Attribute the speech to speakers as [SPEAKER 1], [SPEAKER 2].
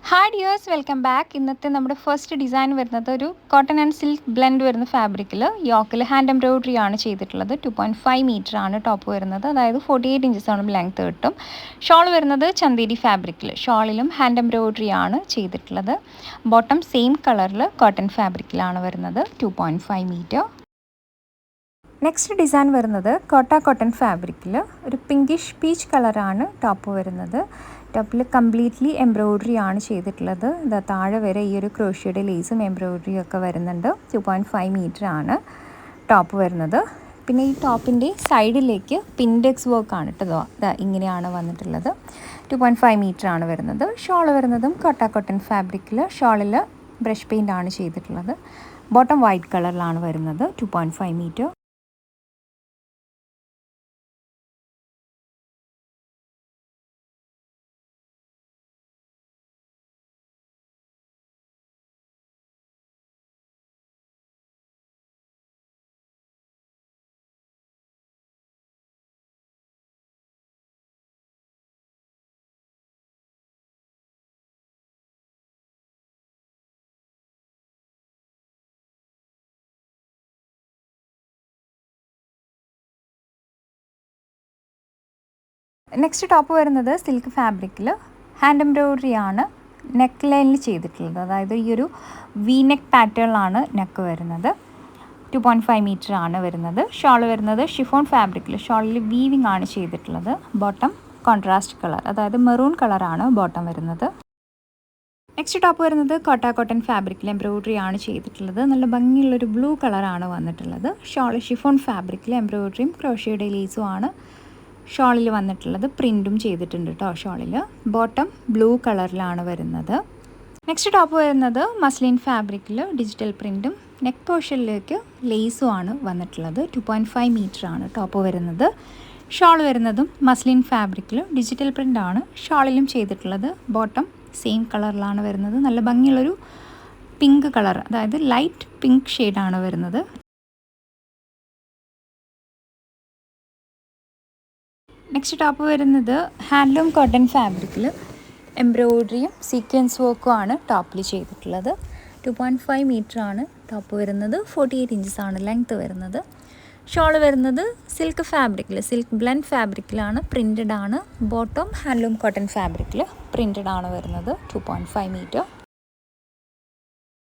[SPEAKER 1] Hi dears, welcome back. ഇന്നത്തെ നമ്മുടെ first design വരുന്നത് ഒരു കോട്ടൺ ആൻഡ് സിൽക്ക് ബ്ലെൻഡ് വരുന്ന ഫാബ്രിക്കിൽ യോക്കിൽ ഹാൻഡ് എംബ്രോയിഡറി ആണ് ചെയ്തിട്ടുള്ളത്. 2.5 മീറ്റർ ആണ് ടോപ്പ് വരുന്നത്, അതായത് 48 ഇഞ്ചസ് ആണ് ലെങ്ത് കിട്ടും. ഷോൾ വരുന്നത് ചന്തേരി ഫാബ്രിക്കിൽ, ഷോളിലും ഹാൻഡ് എംബ്രോയിഡറി ആണ് ചെയ്തിട്ടുള്ളത്. ബോട്ടം സെയിം കളറിൽ കോട്ടൺ ഫാബ്രിക്കിലാണ് വരുന്നത്, 2.5 മീറ്റർ. നെക്സ്റ്റ് ഡിസൈൻ വരുന്നത് കോട്ടൺ ഫാബ്രിക്കിൽ ഒരു പിങ്കിഷ് പീച്ച് കളറാണ് ടോപ്പ് വരുന്നത്. ടോപ്പിൽ കംപ്ലീറ്റ്ലി എംബ്രോയിഡറി ആണ് ചെയ്തിട്ടുള്ളത്. ഇതാ താഴെ വരെ ഈ ഒരു ക്രോഷ്യയുടെ ലേസും എംബ്രോയിഡറിയും ഒക്കെ വരുന്നുണ്ട്. 2.5 മീറ്റർ ആണ് ടോപ്പ് വരുന്നത്. പിന്നെ ഈ ടോപ്പിൻ്റെ സൈഡിലേക്ക് പിൻഡെക്സ് വർക്കാണ് കേട്ടോ. ഇങ്ങനെയാണ് വന്നിട്ടുള്ളത്. 2.5 മീറ്റർ ആണ് വരുന്നത്. ഷോൾ വരുന്നതും കോട്ടൺ ഫാബ്രിക്കിൽ, ഷോളിൽ ബ്രഷ് പെയിൻ്റ് ആണ് ചെയ്തിട്ടുള്ളത്. ബോട്ടം വൈറ്റ് കളറിലാണ് വരുന്നത്, 2.5 മീറ്റർ. നെക്സ്റ്റ് ടോപ്പ് വരുന്നത് സിൽക്ക് ഫാബ്രിക്കിൽ ഹാൻഡ് എംബ്രോയിഡറി ആണ് നെക്ക് ലൈനിൽ ചെയ്തിട്ടുള്ളത്. അതായത് ഈ ഒരു വി നെക്ക് പാറ്റേണിലാണ് നെക്ക് വരുന്നത്. 2.5 മീറ്റർ ആണ് വരുന്നത്. ഷോൾ വരുന്നത് ഷിഫോൺ ഫാബ്രിക്കിൽ, ഷോളിൽ വീവിങ് ആണ് ചെയ്തിട്ടുള്ളത്. ബോട്ടം കോൺട്രാസ്റ്റ് കളർ, അതായത് മെറൂൺ കളറാണ് ബോട്ടം വരുന്നത്. നെക്സ്റ്റ് ടോപ്പ് വരുന്നത് കോട്ടൺ ഫാബ്രിക്കിൽ എംബ്രോയിഡറി ആണ് ചെയ്തിട്ടുള്ളത്. നല്ല ഭംഗിയുള്ളൊരു ബ്ലൂ കളറാണ് വന്നിട്ടുള്ളത്. ഷോൾ ഷിഫോൺ ഫാബ്രിക്കിൽ എംബ്രോയിഡറിയും ക്രോഷ്യയുടെ ലേസും ആണ് ഷോളിൽ വന്നിട്ടുള്ളത്. പ്രിൻറ്റും ചെയ്തിട്ടുണ്ട് കേട്ടോ ഷോളിൽ. ബോട്ടം ബ്ലൂ കളറിലാണ് വരുന്നത്. നെക്സ്റ്റ് ടോപ്പ് വരുന്നത് മസ്ലിൻ ഫാബ്രിക്കിൽ ഡിജിറ്റൽ പ്രിൻറ്റും നെക്ക് പോർഷനിലേക്ക് ലേസും ആണ് വന്നിട്ടുള്ളത്. 2.5 മീറ്റർ ആണ് ടോപ്പ് വരുന്നത്. ഷോൾ വരുന്നതും മസ്ലിൻ ഫാബ്രിക്കിൽ ഡിജിറ്റൽ പ്രിൻ്റ് ആണ് ഷോളിലും ചെയ്തിട്ടുള്ളത്. ബോട്ടം സെയിം കളറിലാണ് വരുന്നത്. നല്ല ഭംഗിയുള്ളൊരു പിങ്ക് കളർ, അതായത് ലൈറ്റ് പിങ്ക് ഷെയ്ഡാണ് വരുന്നത്. നെക്സ്റ്റ് ടോപ്പ് വരുന്നത് ഹാൻഡ്ലൂം കോട്ടൺ ഫാബ്രിക്കിൽ എംബ്രോയിഡറിയും സീക്വൻസ് വർക്കും ആണ് ടോപ്പിൽ ചെയ്തിട്ടുള്ളത്. 2.5 മീറ്റർ ആണ് ടോപ്പ് വരുന്നത്. 48 ഇഞ്ചസ് ആണ് ലെങ്ത് വരുന്നത്. ഷോൾ വരുന്നത് സിൽക്ക് ഫാബ്രിക്കിൽ, സിൽക്ക് ബ്ലെൻഡ് ഫാബ്രിക്കിലാണ്, പ്രിൻറ്റഡ് ആണ്. ബോട്ടം ഹാൻഡ്ലൂം കോട്ടൺ ഫാബ്രിക്കിൽ പ്രിൻറ്റഡ് ആണ് വരുന്നത്. 2.5 മീറ്റർ.